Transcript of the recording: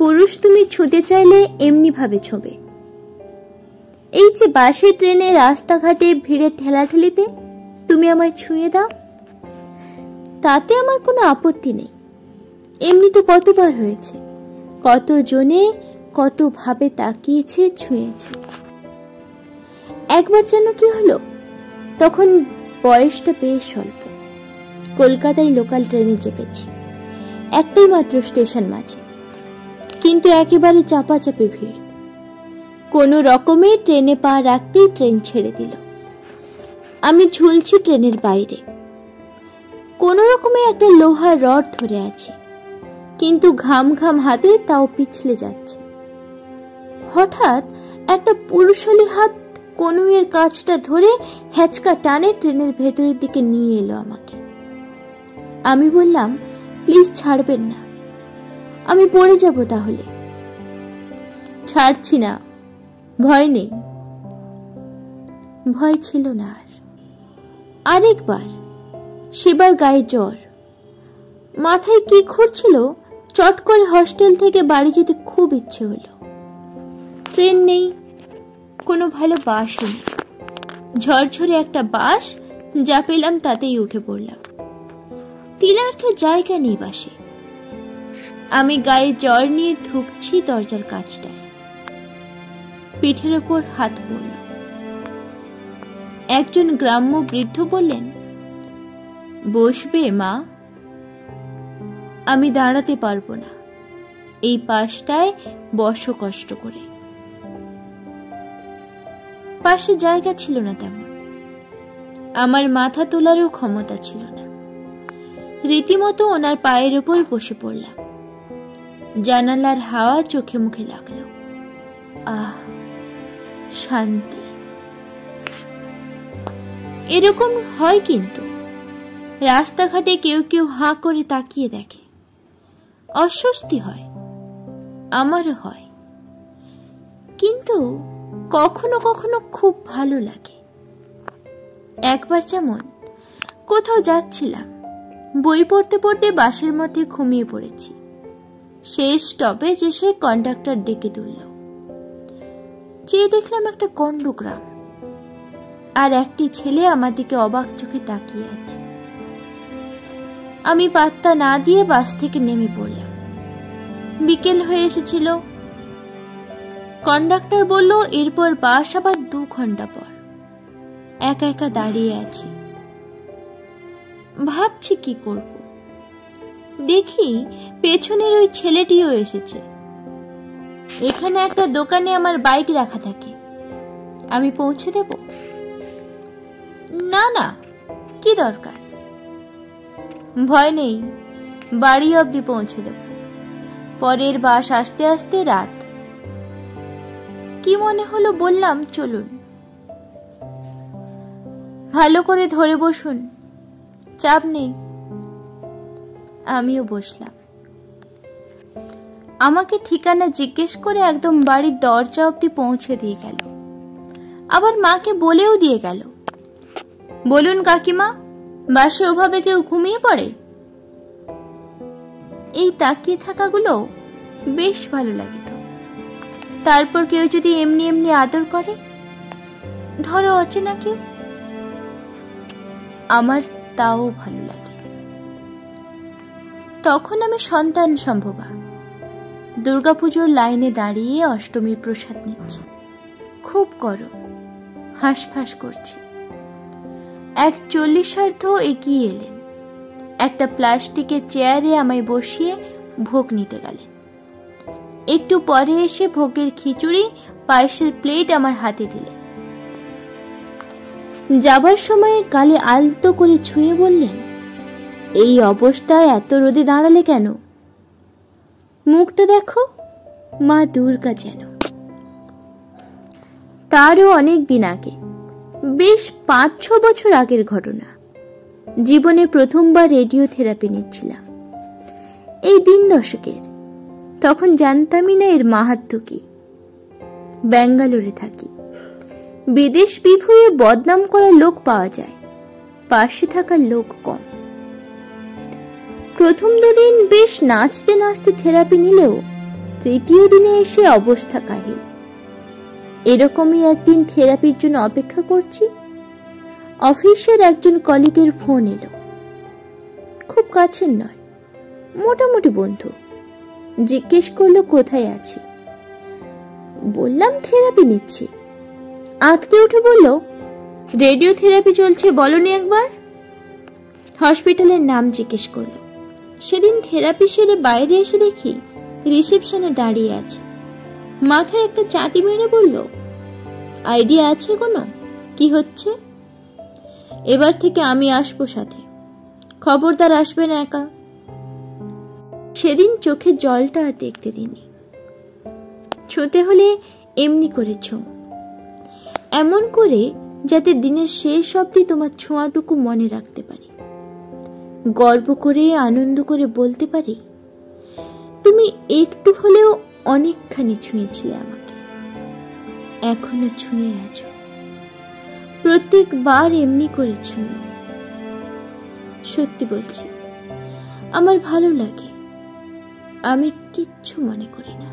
পুরুষ তুমি ছুঁতে চাইলে এমনি ভাবে ছোবে। এই যে বাসে ট্রেনে রাস্তাঘাটে ভিড়ে ঠেলাঠেলিতে তুমি আমায় ছুঁয়ে দাও, তাতে আমার কোনো আপত্তি নেই। এমনি তো কতবার হয়েছে, কত জনে কত ভাবে তাকিয়েছে, ছুঁয়েছে। একবার যেন কি হলো, তখন বয়সটা বেশ স্বল্প, কলকাতায় লোকাল ট্রেনে চেপেছি। একটাই মাত্র স্টেশন মাঝে, কিন্তু একেবারে চাপাচাপি ভিড়। কোনো রকমে ট্রেনে পা রাখতেই ট্রেন ছেড়ে দিল। আমি ঝুলছি ট্রেনের বাইরে, কোনো রকমে একটা লোহার রড ধরে আছি, কিন্তু ঘাম ঘাম হাতে তাও পিছলে যাচ্ছে। হঠাৎ একটা পুরুষালী হাত কনুইয়ের কাজটা ধরে হ্যাচকা টানে ট্রেনের ভেতরের দিকে নিয়ে এলো আমাকে। আমি বললাম, প্লিজ ছাড়বেন না, আমি পড়ে যাব তাহলে। ছাড়ছি না, ভয় নেই। ভয় ছিল না আর। আরেকবার, সেবার গায়ে জ্বর, মাথায় কি ঘুরছিল, চট করে হস্টেল থেকে বাড়ি যেতে খুব ইচ্ছে হলো। ট্রেন নেই, কোনো ভালো বাসও নেই। ঝরঝরে একটা বাস যা পেলাম তাতেই উঠে পড়লাম। তিলার্থ জায়গা নেই বাসে। আমি গায়ে জ্বর নিয়ে ধুকছি দরজার কাছটায়। পিঠের ওপর হাত পড়ল। একজন গ্রাম্য বৃদ্ধ বললেন, বসবে মা? আমি দাঁড়াতে পারবো না, এই পাশটায় বসো কষ্ট করে। পাশে জায়গা ছিল না তেমন, আমার মাথা তোলারও ক্ষমতা ছিল না। রীতিমতো ওনার পায়ের উপর বসে পড়লাম। জানালার হাওয়া চোখে মুখে লাগলো। আহ, শান্তি। এরকম হয় কিন্তু, রাস্তাঘাটে কেউ কেউ হাঁ করে তাকিয়ে দেখে, অস্বস্তি হয়, আমারও হয়, কিন্তু কখনো কখনো খুব ভালো লাগে। একবার যেমন কোথাও যাচ্ছিলাম, বই পড়তে পড়তে বাসের মধ্যে ঘুমিয়ে পড়েছি। শেষ স্টপেজ এসে কন্ডাক্টর ডেকে তুলল। চেয়ে দেখলাম একটা কন্ডগ্রাম, আর একটি ছেলে আমার দিকে অবাক চোখে তাকিয়ে আছে। আমি পাত্তা না দিয়ে বাস থেকে নেমে পড়লাম। বিকেল হয়ে এসেছিল। কন্ডাক্টর বলল এরপর বাস আবার 2 ঘন্টা পর। একা একা দাঁড়িয়ে আছি, ভাবছি কি করব। দেখি পেছনের ওই ছেলেটিও এসেছে। এখানে একটা দোকানে আমার বাইক রাখা থাকে, আমি পৌঁছে দেব? না না, কি দরকার, ভয় নেই, বাড়ি অবধি পৌঁছে দেব। পরের বাস আসতে আসতে রাত। কি মনে হলো বললাম, চলুন। ভালো করে ধরে বসুন, চাপ নেই। আমিও বসলাম। আমাকে ঠিকানা জিজ্ঞেস করে একদম বাড়ির দরজা অবধি পৌঁছে দিয়ে গেল। আবার মাকে বলেও দিয়ে গেল, বলুন কাকিমা, বাসে ওভাবে কেউ ঘুমিয়ে পড়ে? এই তাকিয়ে থাকাগুলো বেশ ভালো লাগে। তো তারপর কেউ যদি এমনি এমনি আদর করে, ধরো অচেনা কেউ, আমার তাও ভালো লাগে। তখন আমি সন্তান সম্ভবা দুর্গাপুজোর লাইনে দাঁড়িয়ে অষ্টমীর প্রসাদ নিচ্ছি। খুব গরম, হাঁসফাঁস করছি। এক 40 এগিয়ে এলেন, একটা প্লাস্টিকের চেয়ারে আমায় বসিয়ে ভোগ নিতে গেলেন। একটু পরে এসে ভোগের খিচুড়ি, পায়েসের প্লেট আমার হাতে দিলেন। যাবার সময় গালে আলতো করে ছুঁয়ে বললেন, এই অবস্থায় এত রোদে দাঁড়ালে কেন? মুখটা দেখো, মা দুর্গা যেন। তারও অনেক দিন আগে, বেশ 5-6 বছর আগের ঘটনা। জীবনে প্রথমবার রেডিও থেরাপি নিচ্ছিলাম। এই দিন দশকের। তখন জানতামই না এর মাহাত্ম্য কি। ব্যাঙ্গালোরে থাকি। বিদেশ বিভুঁইয়ে বদনাম করার লোক পাওয়া যায়, পাশে থাকার লোক কম। প্রথম 2 দিন বেশ নাচতে নাচতে থেরাপি নিলেও তৃতীয় দিনে এসে অবস্থা কাহিল। এরকমই একদিন থেরাপির জন্য অপেক্ষা করছি, অফিসের একজন কলিগের ফোন এলো। খুব কাছের নয়, মোটামুটি বন্ধু। জিজ্ঞেস করলো কোথায় আছি। বললাম থেরাপি নিচ্ছি। আঁতকে উঠে বলল, রেডিও থেরাপি চলছে, বলনি একবার? হসপিটালের নাম জিজ্ঞেস করলো। সেদিন থেরাপি সেরে বাইরে এসে দেখি রিসেপশনে দাঁড়িয়ে আছে। মাথায় একটা চাটি মেরে বলল, আইডিয়া আছে কোনো, কি হচ্ছে? এবার থেকে আমি আসবো সাথে, খবরদার আসবে না একা। সেদিন চোখে জলটা আর দেখতে দিনি। ছুঁতে হলে এমনি করে ছো, এমন করে যাতে দিনের শেষ অবধি তোমার ছোঁয়াটুকু মনে রাখতে পারি, গর্ব করে আনন্দ করে বলতে পারি, তুমি একটু হলেও অনেকখানি ছুঁয়েছিলে আমাকে, এখনো ছুঁয়ে আছো। প্রত্যেকবার এমনি করে ছুঁয়ো। সত্যি বলছি, আমার ভালো লাগে, আমি কিচ্ছু মনে করি না।